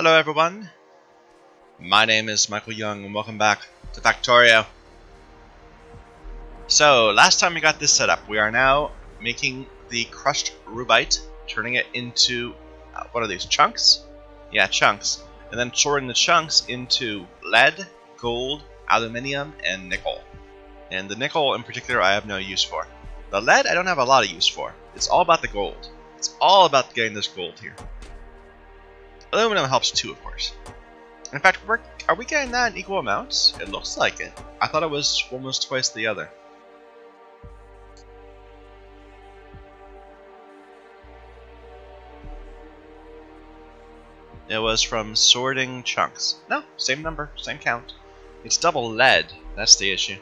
Hello everyone, my name is Michael Young and welcome back to Factorio. So, last time we got this set up, we are now making the crushed rubite, turning it into, what are these, chunks? Yeah, chunks. And then sorting the chunks into lead, gold, aluminium, and nickel. And the nickel in particular I have no use for. The lead I don't have a lot of use for. It's all about the gold. It's all about getting this gold here. Aluminum helps too, of course. In fact, are we getting that in equal amounts? It looks like it. I thought it was almost twice the other. It was from sorting chunks. No, same number, same count. It's double lead. That's the issue.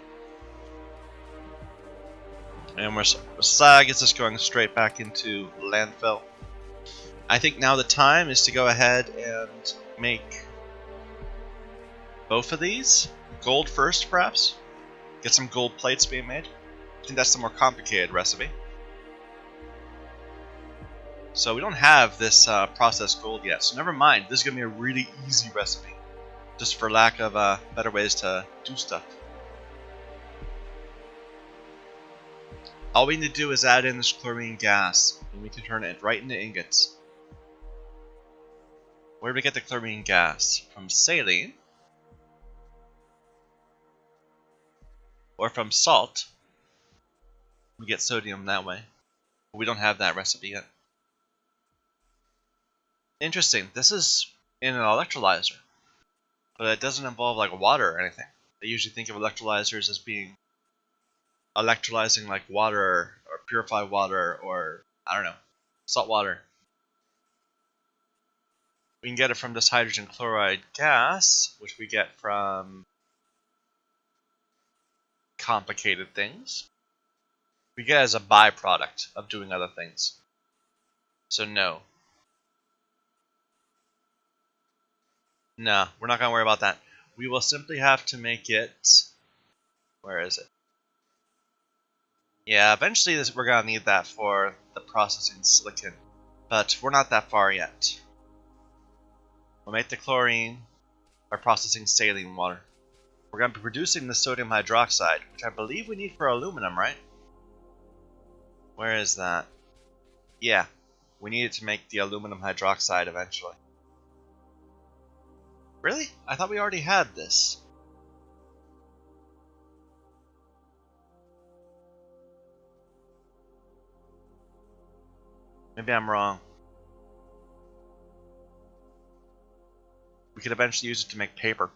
And Messiah gets us going straight back into landfill. I think now the time is to go ahead and make both of these. Gold first, perhaps. Get some gold plates being made. I think that's the more complicated recipe. So we don't have this processed gold yet, so never mind. This is going to be a really easy recipe. Just for lack of better ways to do stuff. All we need to do is add in this chlorine gas, and we can turn it right into ingots. Where do we get the chlorine gas? From saline? Or from salt? We get sodium that way. But we don't have that recipe yet. Interesting. This is in an electrolyzer. But it doesn't involve like water or anything. I usually think of electrolyzers as being electrolyzing like water or purified water or, I don't know, salt water. We can get it from this hydrogen chloride gas, which we get from complicated things. We get it as a byproduct of doing other things. So no. No, we're not going to worry about that. We will simply have to make it... Where is it? Yeah, eventually we're going to need that for the processing silicon. But we're not that far yet. We'll make the chlorine by processing saline water. We're going to be producing the sodium hydroxide, which I believe we need for aluminum, right? Where is that? Yeah, we need it to make the aluminum hydroxide eventually. Really? I thought we already had this. Maybe I'm wrong. We could eventually use it to make paper.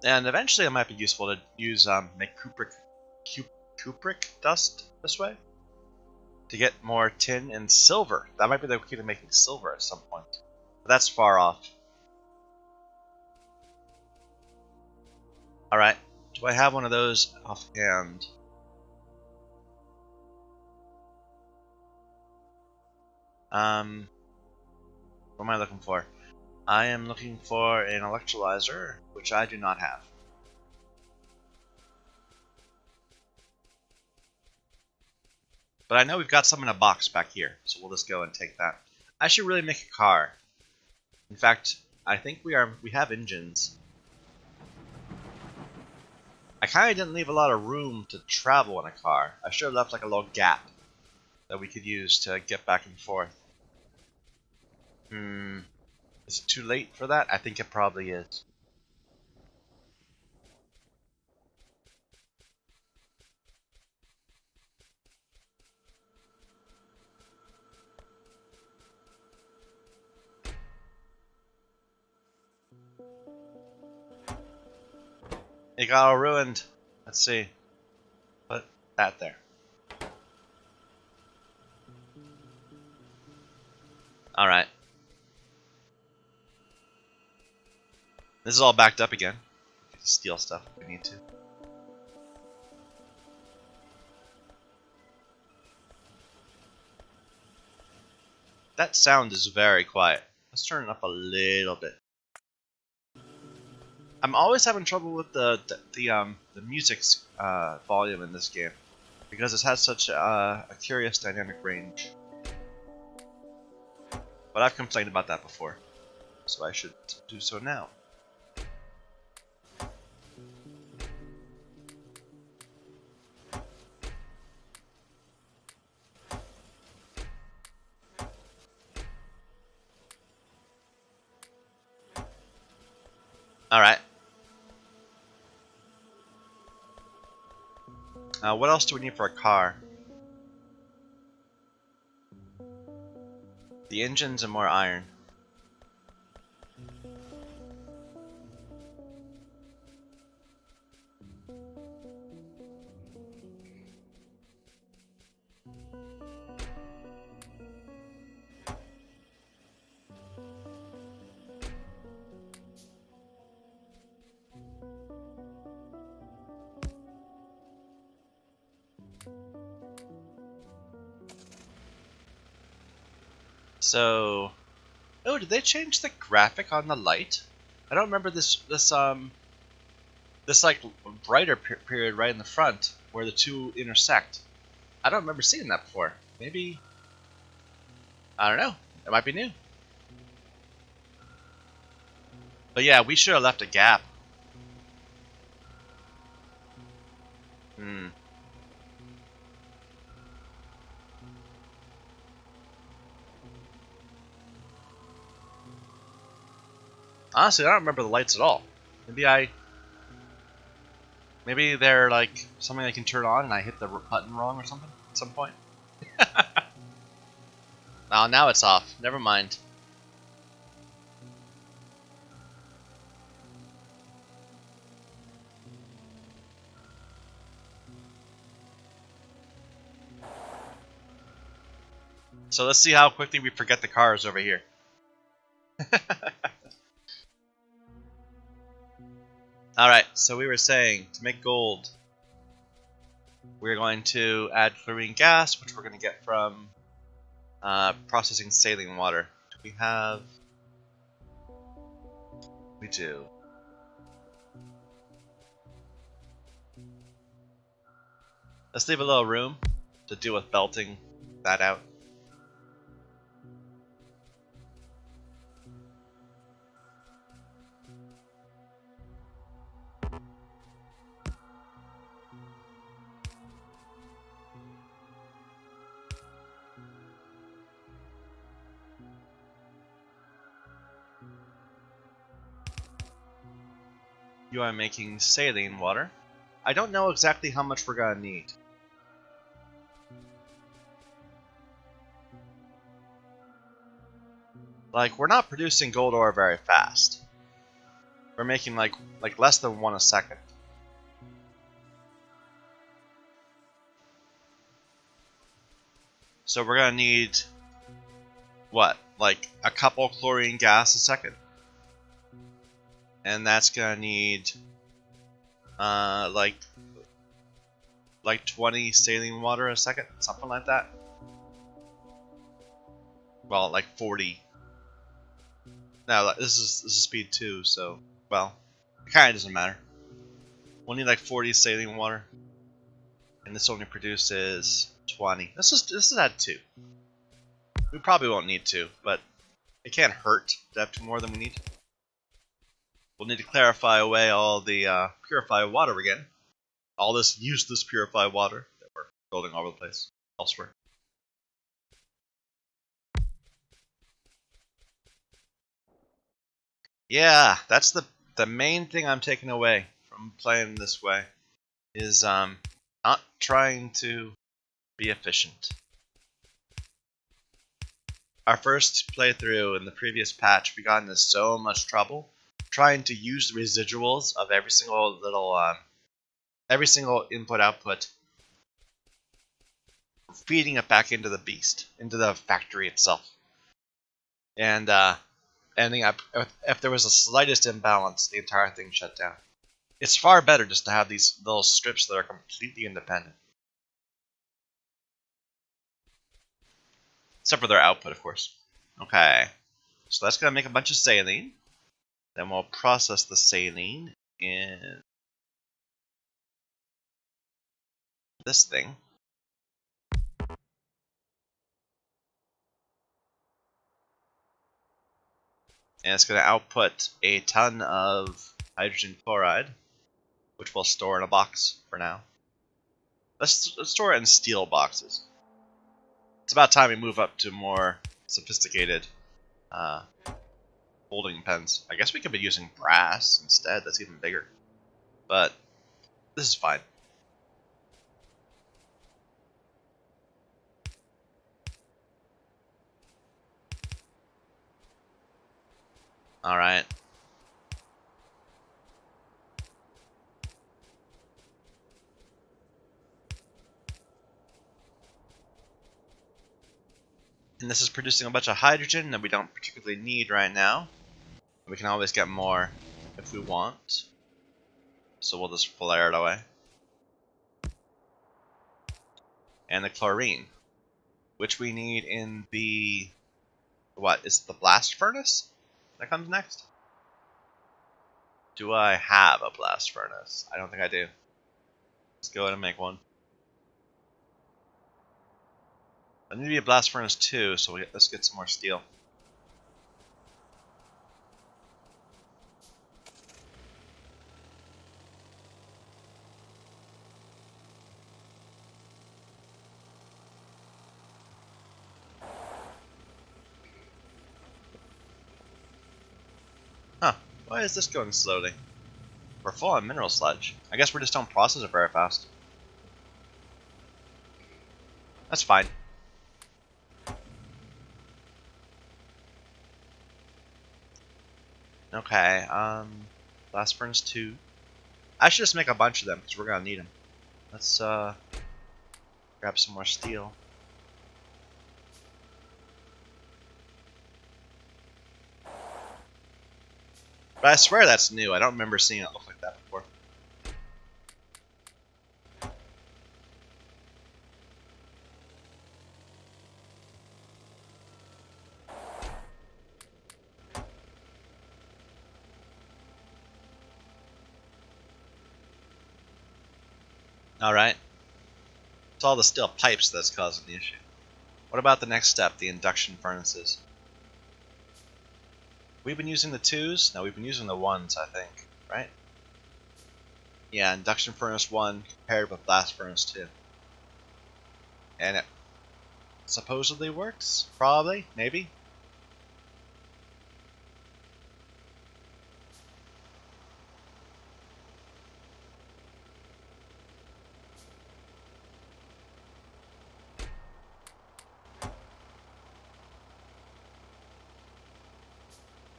And eventually it might be useful to use make cupric dust this way to get more tin and silver. That might be the key to making silver at some point. But that's far off. Alright, do I have one of those offhand? What am I looking for? I am looking for an electrolyzer, which I do not have. But I know we've got some in a box back here, so we'll just go and take that. I should really make a car. In fact, I think we have engines. I kind of didn't leave a lot of room to travel in a car. I should have left like a little gap that we could use to get back and forth. Is it too late for that? I think it probably is. It got all ruined. Let's see. Put that there. Alright. This is all backed up again. We can steal stuff if we need to. That sound is very quiet. Let's turn it up a little bit. I'm always having trouble with the music's volume in this game. because it has such a curious dynamic range. But I've complained about that before, so I should do so now. Alright. What else do we need for a car? The engines and more iron. So, oh, did they change the graphic on the light? I don't remember this like brighter period right in the front where the two intersect. I don't remember seeing that before. Maybe, I don't know. It might be new. But yeah, we should have left a gap. Honestly, I don't remember the lights at all. Maybe they're like something I can turn on and I hit the button wrong or something at some point. Oh, now it's off. Never mind. So let's see how quickly we forget the cars over here. Alright, so we were saying, to make gold, we're going to add chlorine gas, which we're going to get from processing saline water. Do we have... We do. Let's leave a little room to deal with belting that out. You are making saline water. I don't know exactly how much we're gonna need. Like, we're not producing gold ore very fast. We're making like less than 1 a second. So we're gonna need what? Like a couple chlorine gas a second. And that's gonna need like 20 saline water a second, something like that. Well, like 40. No, this is speed 2, so well, it kind of doesn't matter. We'll need like 40 saline water, and this only produces 20. This is at 2. We probably won't need 2, but it can't hurt to have 2 more than we need. We'll need to clarify away all the purified water again. All this useless purified water that we're building all over the place elsewhere. Yeah, that's the main thing I'm taking away from playing this way is not trying to be efficient. Our first playthrough in the previous patch, we got into so much trouble trying to use the residuals of every single little every single input-output, feeding it back into the beast, into the factory itself. And ending up, if there was the slightest imbalance, the entire thing shut down. It's far better just to have these little strips that are completely independent. Except for their output, of course. Okay, so that's going to make a bunch of saline. Then we'll process the saline in this thing. And it's going to output a ton of hydrogen chloride, which we'll store in a box for now. Let's store it in steel boxes. It's about time we move up to more sophisticated folding pens. I guess we could be using brass instead. That's even bigger. But this is fine. Alright. And this is producing a bunch of hydrogen that we don't particularly need right now. We can always get more if we want. So we'll just flare it away. And the chlorine, which we need in the... what, is it the blast furnace that comes next? Do I have a blast furnace? I don't think I do. Let's go ahead and make one. I need to be a blast furnace too, so let's get some more steel. Huh, why is this going slowly? We're full on mineral sludge. I guess we just don't process it very fast. That's fine. Okay, blast furnace 2. I should just make a bunch of them, because we're gonna need them. Let's, grab some more steel. But I swear that's new. I don't remember seeing it look like that before. Alright. It's all the steel pipes that's causing the issue. What about the next step, the induction furnaces? We've been using the 2s? No, we've been using the 1s, I think. Right? Yeah, induction furnace 1 compared with blast furnace 2. And it supposedly works? Probably? Maybe?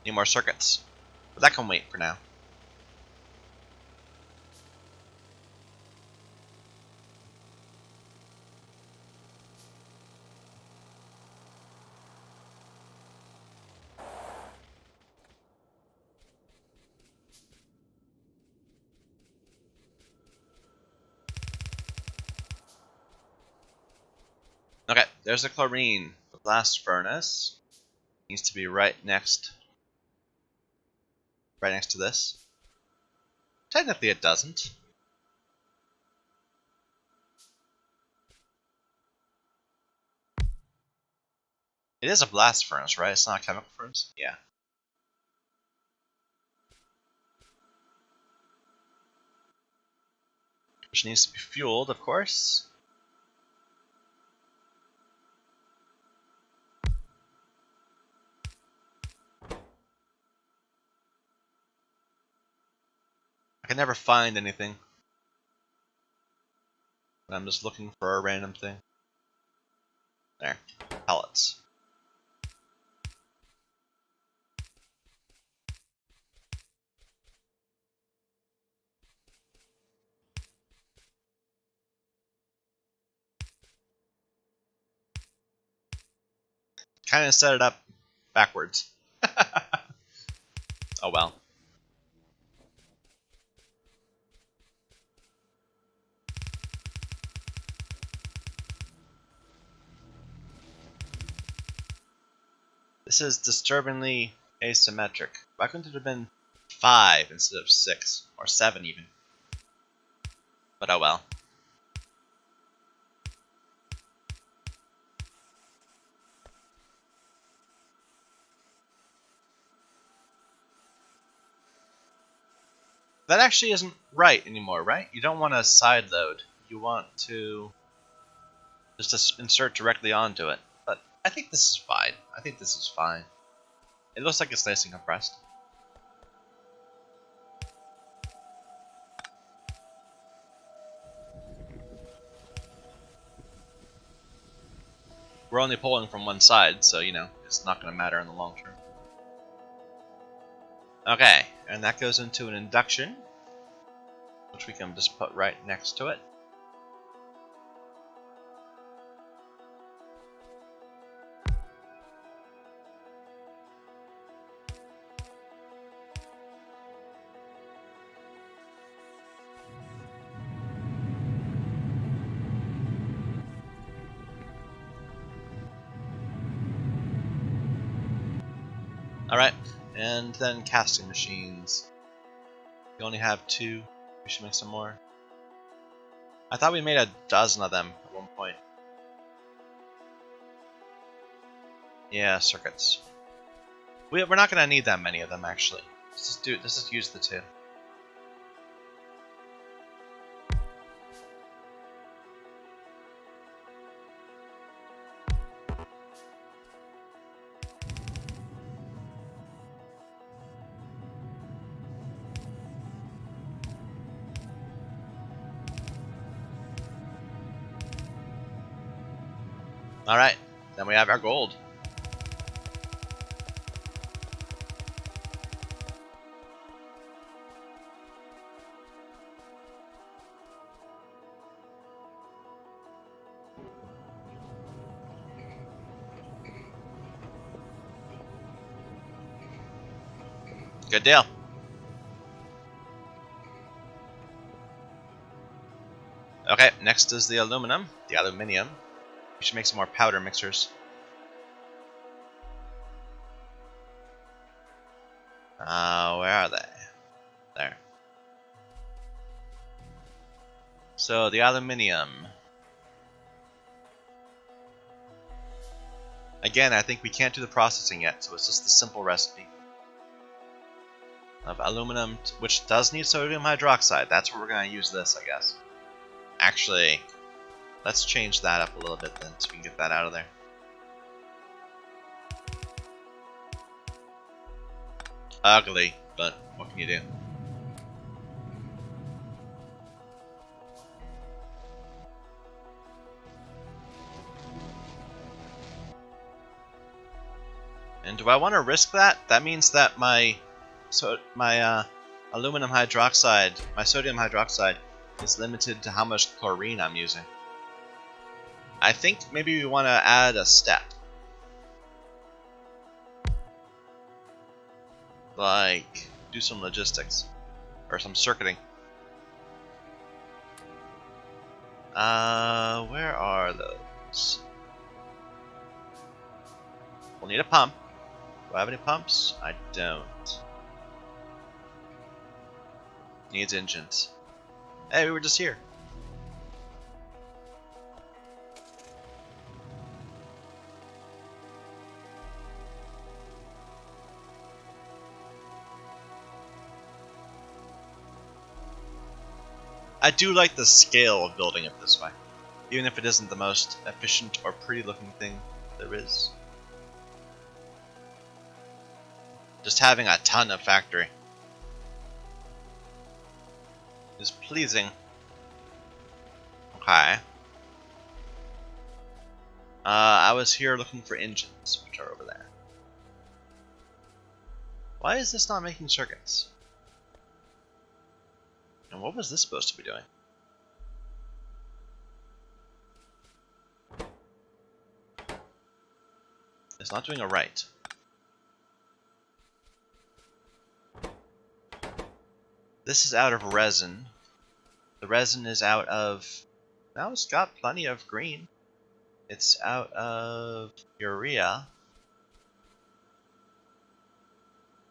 Need more circuits. But that can wait for now. Okay, there's the chlorine. The blast furnace needs to be right next to this. Technically it doesn't. It is a blast furnace, right? It's not a chemical furnace? Yeah. Which needs to be fueled, of course. I can never find anything. But I'm just looking for a random thing. There. Pellets. Kind of set it up backwards. Oh well. This is disturbingly asymmetric. Why couldn't it have been 5 instead of 6? Or 7 even? But oh well. That actually isn't right anymore, right? You don't want to side load. You want to just insert directly onto it. But I think this is fine. I think this is fine. It looks like it's nice and compressed. We're only pulling from one side, so, you know, it's not going to matter in the long term. Okay, and that goes into an induction, which we can just put right next to it. Alright, and then casting machines. We only have 2. We should make some more. I thought we made a dozen of them at one point. Yeah, circuits. We're not going to need that many of them, actually. Let's just use the 2. Alright, then we have our gold. Good deal. Okay, next is the aluminum, the aluminium. We should make some more powder mixers. Where are they? There. So, the aluminium. Again, I think we can't do the processing yet, so it's just the simple recipe of aluminum, which does need sodium hydroxide. That's where we're going to use this, I guess. Actually, let's change that up a little bit then, so we can get that out of there. Ugly, but what can you do? And do I want to risk that? That means that my aluminum hydroxide, my sodium hydroxide, is limited to how much chlorine I'm using. I think maybe we want to add a step. Like, do some logistics. Or some circuiting. Where are those? We'll need a pump. Do I have any pumps? I don't. Needs engines. Hey, we were just here. I do like the scale of building it this way, even if it isn't the most efficient or pretty looking thing there is. Just having a ton of factory is pleasing. Okay. I was here looking for engines, which are over there. Why is this not making circuits? And what was this supposed to be doing? It's not doing a right. This is out of resin. The resin is out of... Now it's got plenty of green. It's out of urea.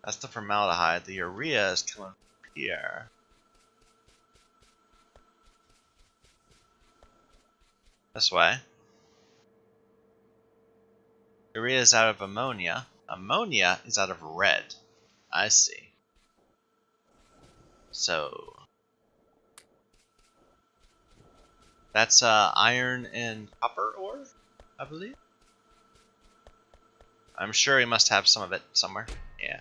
That's the formaldehyde. The urea is coming from here. This way. Urea is out of ammonia. Ammonia is out of red. I see. So that's iron and copper ore, I believe. I'm sure he must have some of it somewhere. Yeah.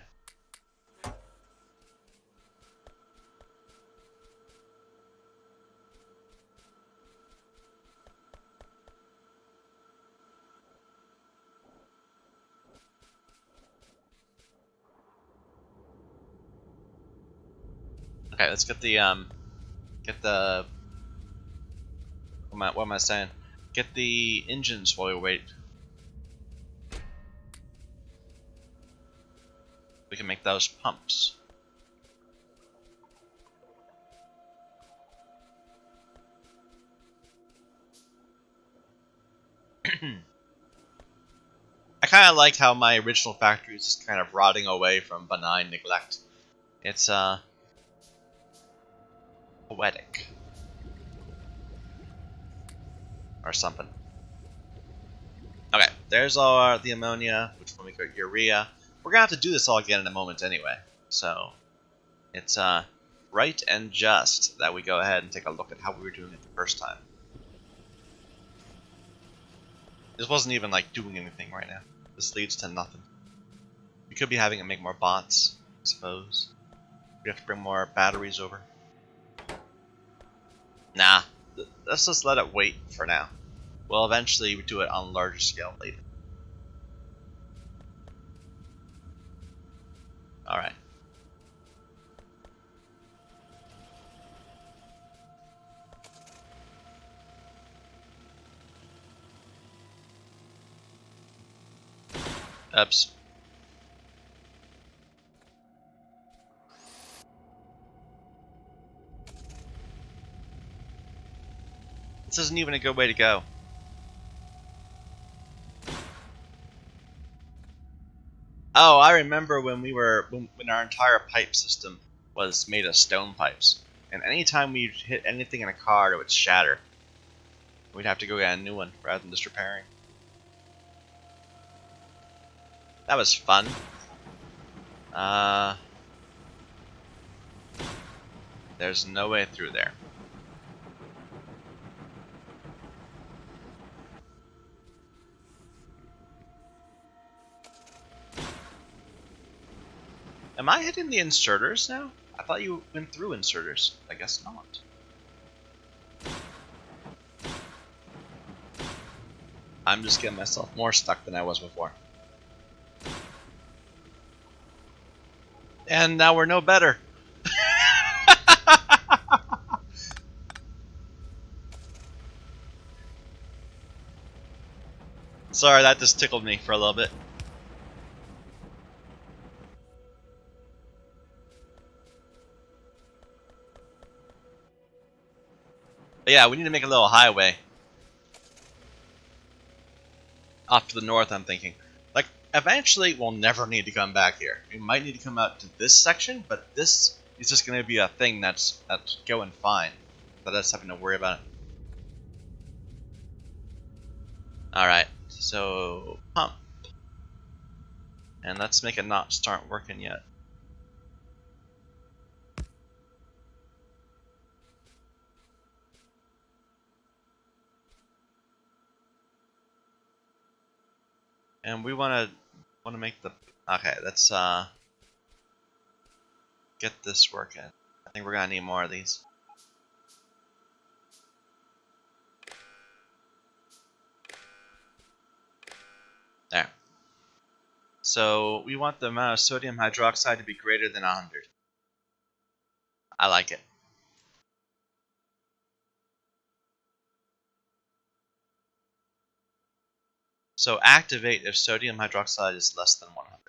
Okay, let's get the what am I saying? Get the engines while we wait. We can make those pumps. I kind of like how my original factory is just kind of rotting away from benign neglect. It's poetic or something. Okay, there's all the ammonia, which will make our urea. We're gonna have to do this all again in a moment anyway, so it's right and just that we go ahead and take a look at how we were doing it the first time. This wasn't even like doing anything right now. This leads to nothing. We could be having it make more bots, I suppose. We have to bring more batteries over. Nah, let's just let it wait for now. We'll eventually do it on a larger scale later. Alright. Oops. This isn't even a good way to go. Oh, I remember when when our entire pipe system was made of stone pipes, and anytime we hit anything in a car, it would shatter. We'd have to go get a new one rather than just repairing. That was fun. There's no way through there. Am I hitting the inserters now? I thought you went through inserters. I guess not. I'm just getting myself more stuck than I was before. And now we're no better. Sorry, that just tickled me for a little bit. But yeah, we need to make a little highway. Off to the north, I'm thinking. Like, eventually we'll never need to come back here. We might need to come out to this section, but this is just going to be a thing that's going fine. But that's having to worry about it. Alright, so pump. And let's make it not start working yet. And we want to make the okay. Let's get this working. I think we're gonna need more of these. There. So we want the amount of sodium hydroxide to be greater than 100. I like it. So activate if sodium hydroxide is less than 100.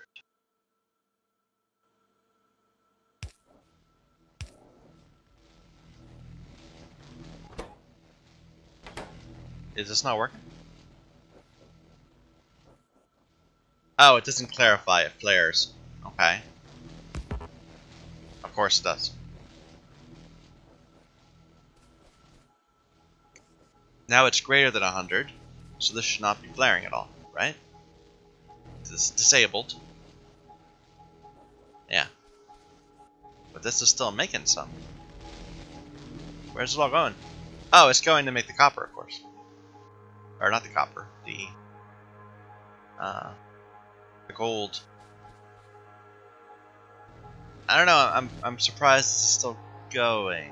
Is this not working? Oh, it doesn't clarify, it flares. Okay. Of course it does. Now it's greater than 100, so this should not be flaring at all, right? This is disabled. Yeah. But this is still making some. Where's it all going? Oh, it's going to make the copper, of course. Or not the copper, the gold. I don't know. I'm surprised this is still going.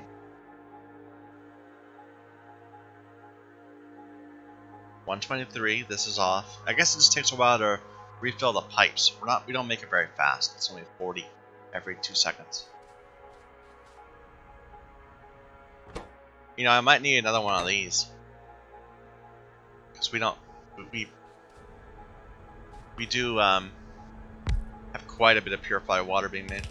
123. This is off. I guess it just takes a while to refill the pipes. We don't make it very fast. It's only 40 every 2 seconds. You know, I might need another one of these because we do have quite a bit of purified water being made.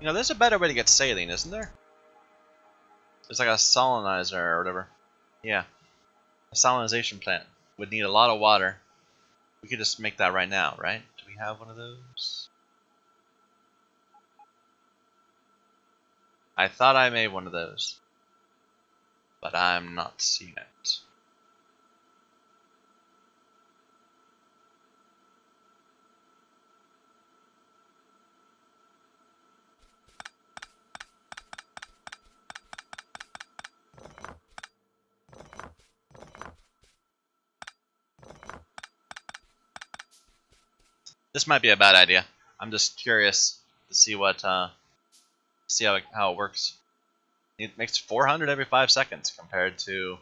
You know, there's a better way to get saline, isn't there? There's like a salinizer or whatever. Yeah, a salinization plant would need a lot of water. We could just make that right now, right? Do we have one of those? I thought I made one of those, but I'm not seeing it. This might be a bad idea. I'm just curious to see what, how it works. It makes 400 every 5 seconds compared to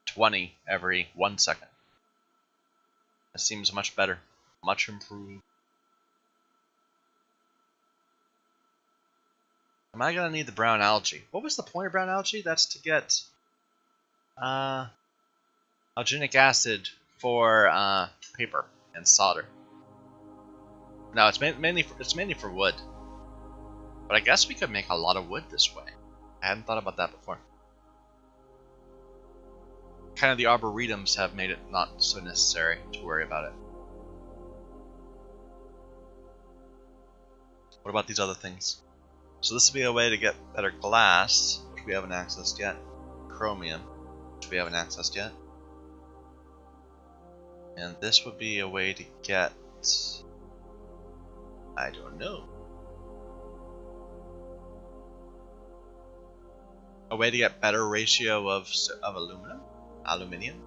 20 every 1 second. It seems much better, much improved. Am I gonna need the brown algae? What was the point of brown algae? That's to get alginic acid for paper and solder. No, it's mainly for wood. But I guess we could make a lot of wood this way. I hadn't thought about that before. Kind of the arboretums have made it not so necessary to worry about it. What about these other things? So this would be a way to get better glass, which we haven't accessed yet. Chromium, which we haven't accessed yet. And this would be a way to get... I don't know. A way to get better ratio of aluminium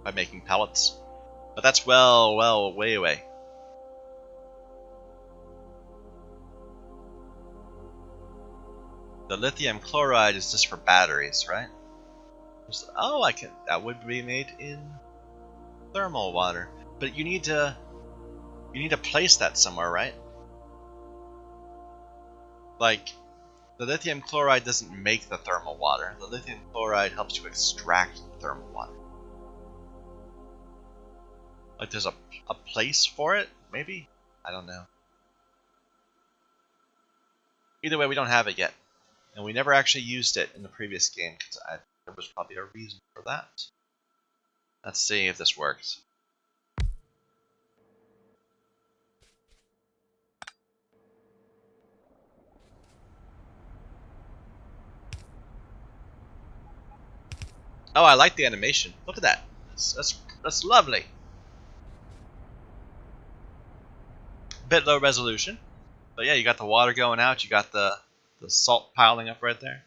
by making pellets, but that's way away. The lithium chloride is just for batteries, right? Oh, that would be made in thermal water, but you need to place that somewhere, right? Like, the lithium chloride doesn't make the thermal water. The lithium chloride helps you extract the thermal water. Like, there's a place for it, maybe? I don't know. Either way, we don't have it yet. And we never actually used it in the previous game, because there was probably a reason for that. Let's see if this works. Oh, I like the animation. Look at that. That's lovely. Bit low resolution, but yeah, you got the water going out. You got the salt piling up right there.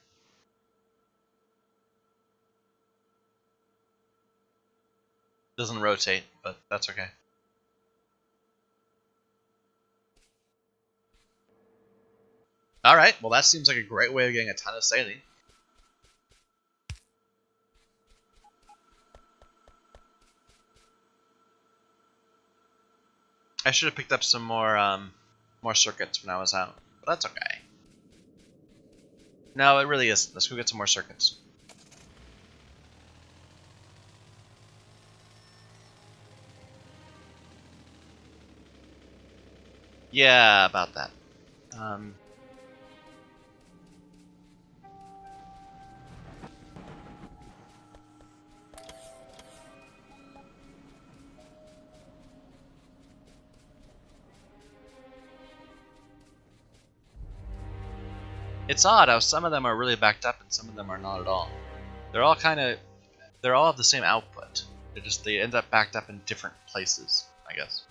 Doesn't rotate, but that's okay. All right. Well, that seems like a great way of getting a ton of saline. I should have picked up some more circuits when I was out, but that's okay. No, it really isn't. Let's go get some more circuits. Yeah, about that. It's odd how some of them are really backed up and some of them are not at all. They're all have the same output. They end up backed up in different places, I guess.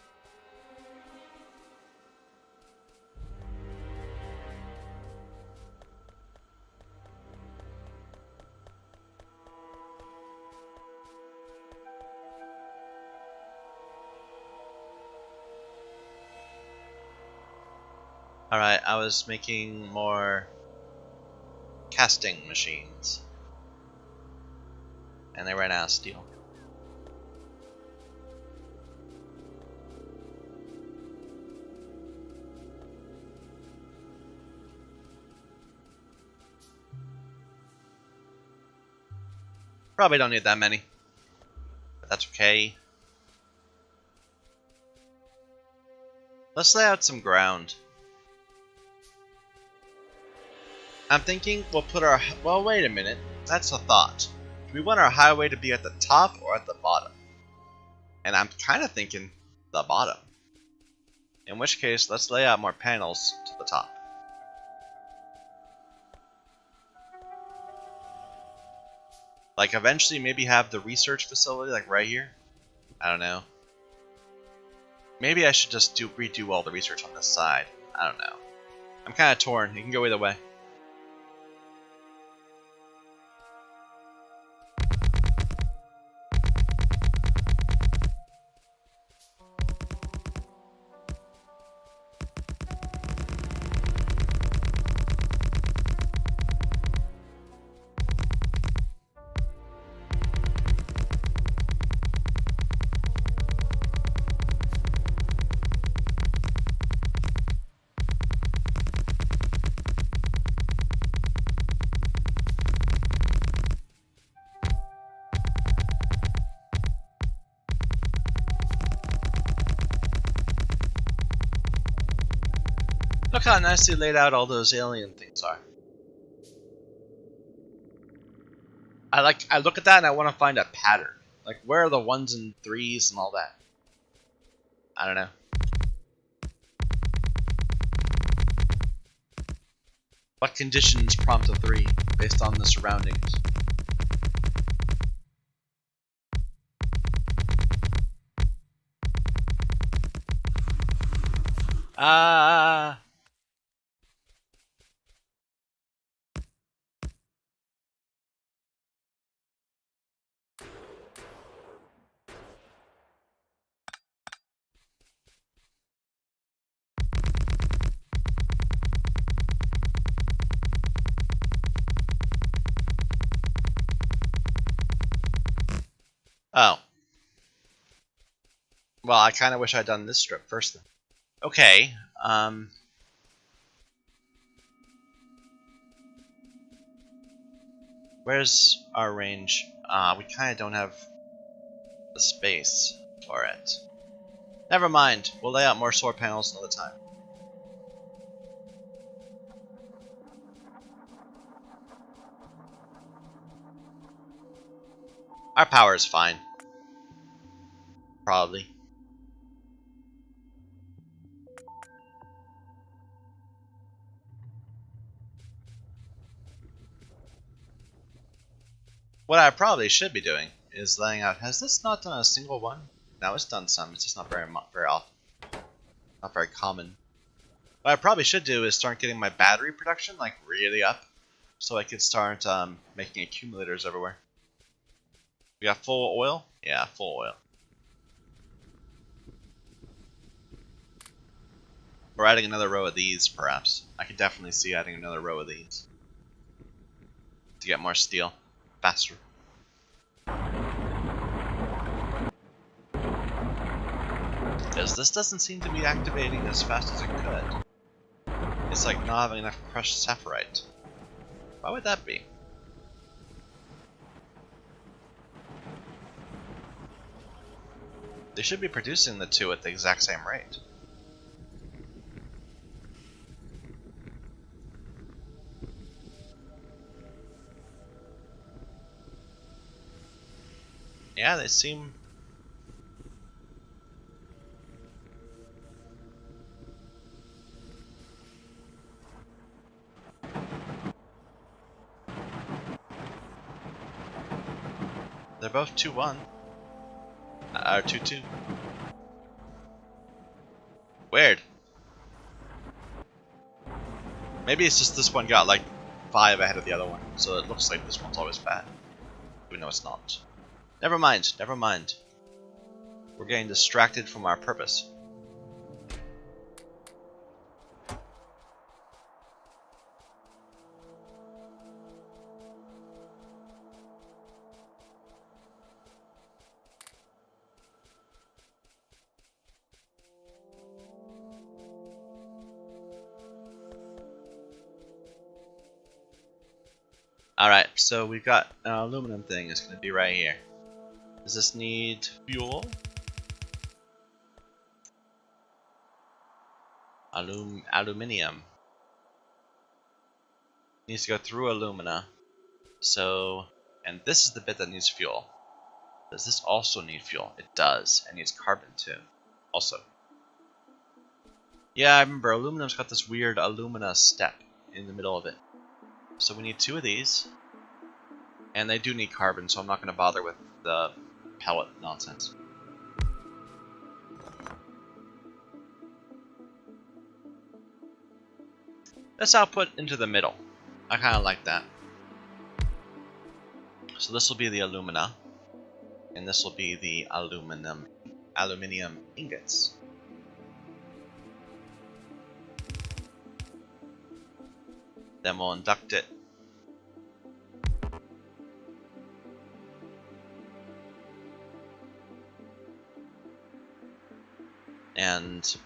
Alright, I was making more casting machines. And they ran out of steel. Probably don't need that many. But that's okay. Let's lay out some ground. I'm thinking we'll put our... Well, wait a minute. That's a thought. Do we want our highway to be at the top or at the bottom? And I'm kind of thinking the bottom. In which case, let's lay out more panels to the top. Like, eventually maybe have the research facility, like, right here? I don't know. Maybe I should just redo all the research on this side. I don't know. I'm kind of torn. It can go either way. Look how nicely laid out all those alien things are. I look at that and I want to find a pattern. Like, where are the 1s and 3s and all that? I don't know. What conditions prompt a 3 based on the surroundings? Oh. Well, I kind of wish I'd done this strip first then. Okay, where's our range? We kind of don't have the space for it. Never mind, we'll lay out more solar panels another time. Our power is fine. Probably. What I probably should be doing is laying out... Has this not done a single one? No, it's done some. It's just not very often. Not very common. What I probably should do is start getting my battery production, like, really up. So I can start making accumulators everywhere. We got full oil? Yeah, full oil. Or adding another row of these, perhaps. I could definitely see adding another row of these. To get more steel. Faster. Because this doesn't seem to be activating as fast as it could. It's like not having enough crushed sapphirite. Why would that be? They should be producing the two at the exact same rate. Yeah, they seem... both 2-1. Or 2-2. Weird. Maybe it's just this one got like 5 ahead of the other one, so it looks like this one's always bad. We know it's not. Never mind, never mind. We're getting distracted from our purpose. Alright, so we've got an aluminum thing. It's going to be right here. Does this need fuel? Aluminium. Needs to go through alumina. So, and this is the bit that needs fuel. Does this also need fuel? It does. It needs carbon too. Also. Yeah, I remember aluminum's got this weird alumina step in the middle of it. So we need 2 of these. And they do need carbon, so I'm not going to bother with the pellet nonsense. Let's output into the middle. I kind of like that. So this will be the alumina. And this will be the aluminium ingots. Then we'll induct it. And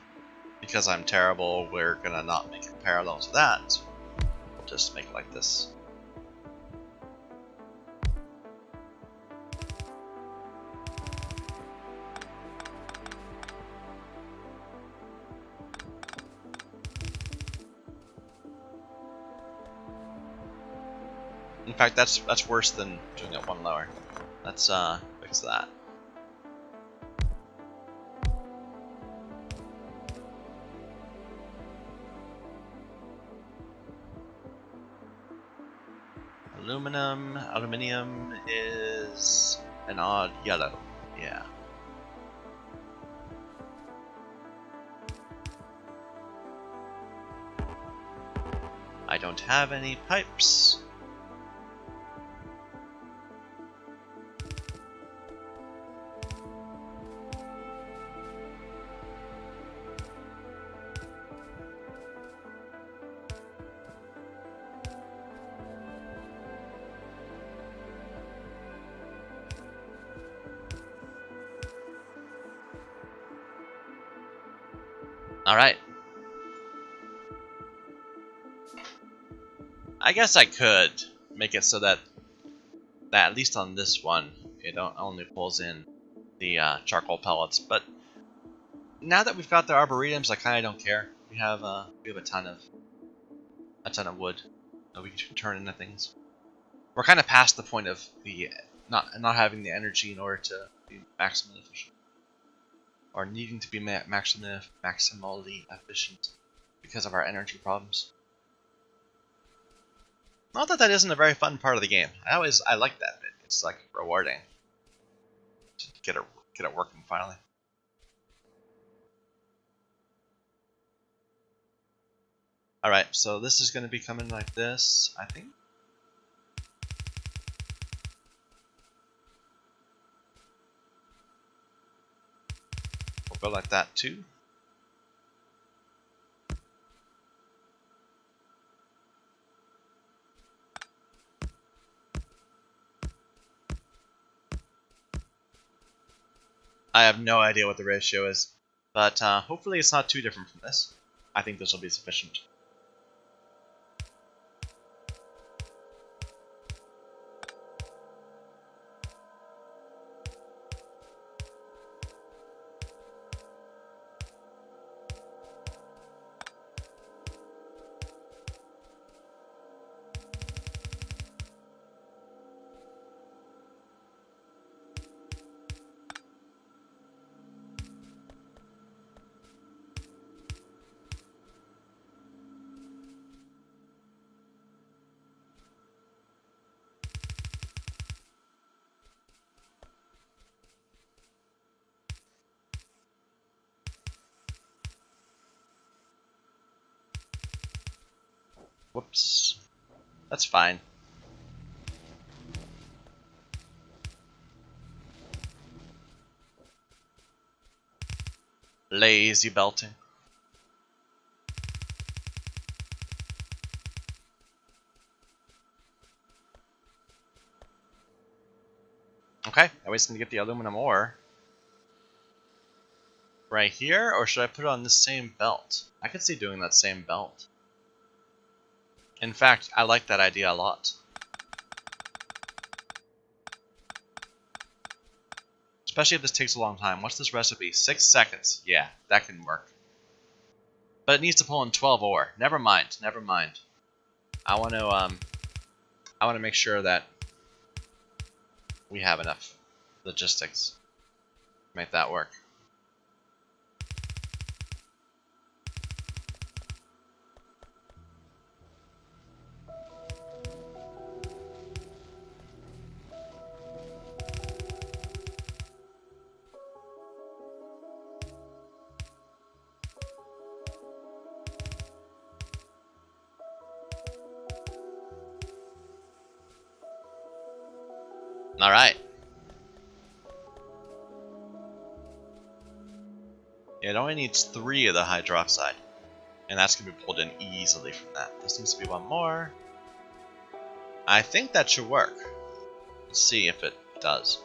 because I'm terrible, we're gonna not make it parallel to that. We'll just make it like this. In fact, that's worse than doing it one lower. Let's fix that. Aluminium is an odd yellow. Yeah. I don't have any pipes. Alright. I guess I could make it so that at least on this one, it only pulls in the charcoal pellets. But now that we've got the arboretums, I kind of don't care. We have a ton of wood that we can turn into things. We're kind of past the point of the not having the energy in order to be maximally efficient. Or needing to be maximally efficient because of our energy problems. Not that that isn't a very fun part of the game. I like that bit. It's like rewarding to get it working finally. All right, so this is going to be coming like this, I think. We'll go like that too. I have no idea what the ratio is, but hopefully it's not too different from this. I think this will be sufficient. Whoops. That's fine. Lazy belting. Okay, I was going to get the aluminum ore. Right here, or should I put it on the same belt? I could see doing that same belt. In fact, I like that idea a lot. Especially if this takes a long time. What's this recipe? 6 seconds. Yeah, that can work. But it needs to pull in 12 ore. Never mind, never mind. I want to make sure that we have enough logistics to make that work. Alright. It only needs 3 of the hydroxide. And that's going to be pulled in easily from that. This needs to be 1 more. I think that should work. Let's see if it does.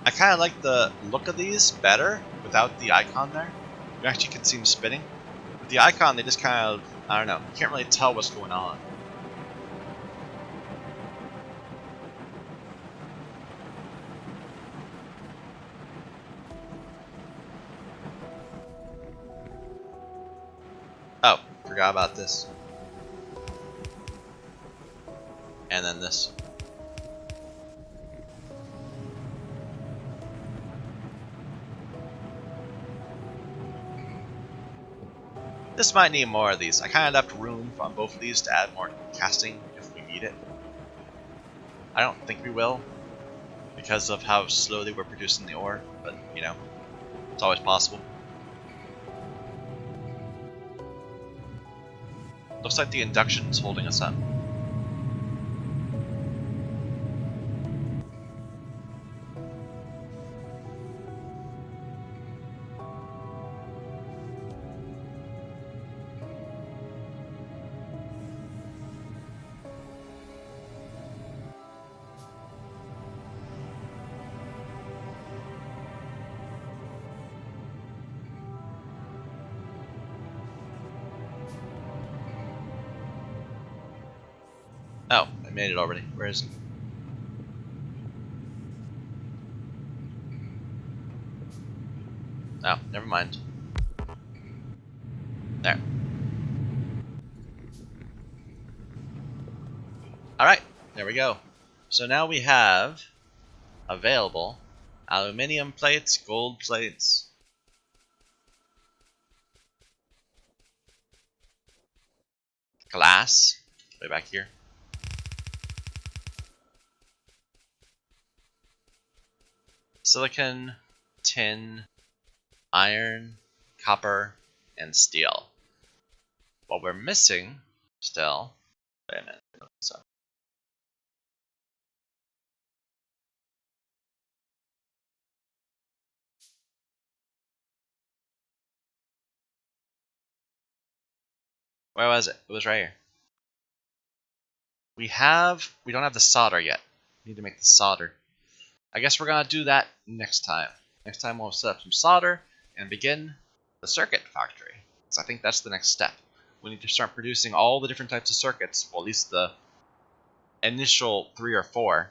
I kind of like the look of these better without the icon there. You actually can see them spinning. With the icon, they just kind of, I don't know, you can't really tell what's going on. Oh, forgot about this. And then this. This might need more of these. I kind of left room on both of these to add more casting if we need it. I don't think we will, because of how slowly we're producing the ore, but, you know, it's always possible. Looks like the induction's holding us up. Oh, I made it already. Where is it? Oh, never mind. There. Alright, there we go. So now we have available aluminium plates, gold plates, glass, way back here, silicon, tin, iron, copper, and steel. What we're missing still, wait a minute, so where was it? It was right here. We don't have the solder yet. We need to make the solder. I guess we're gonna do that next time. Next time we'll set up some solder and begin the circuit factory. So I think that's the next step. We need to start producing all the different types of circuits, well, at least the initial 3 or 4,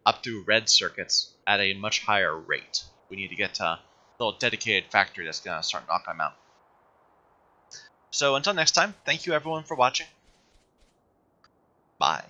up through red circuits at a much higher rate. We need to get a little dedicated factory that's gonna start knocking them out. So until next time, thank you everyone for watching. Bye.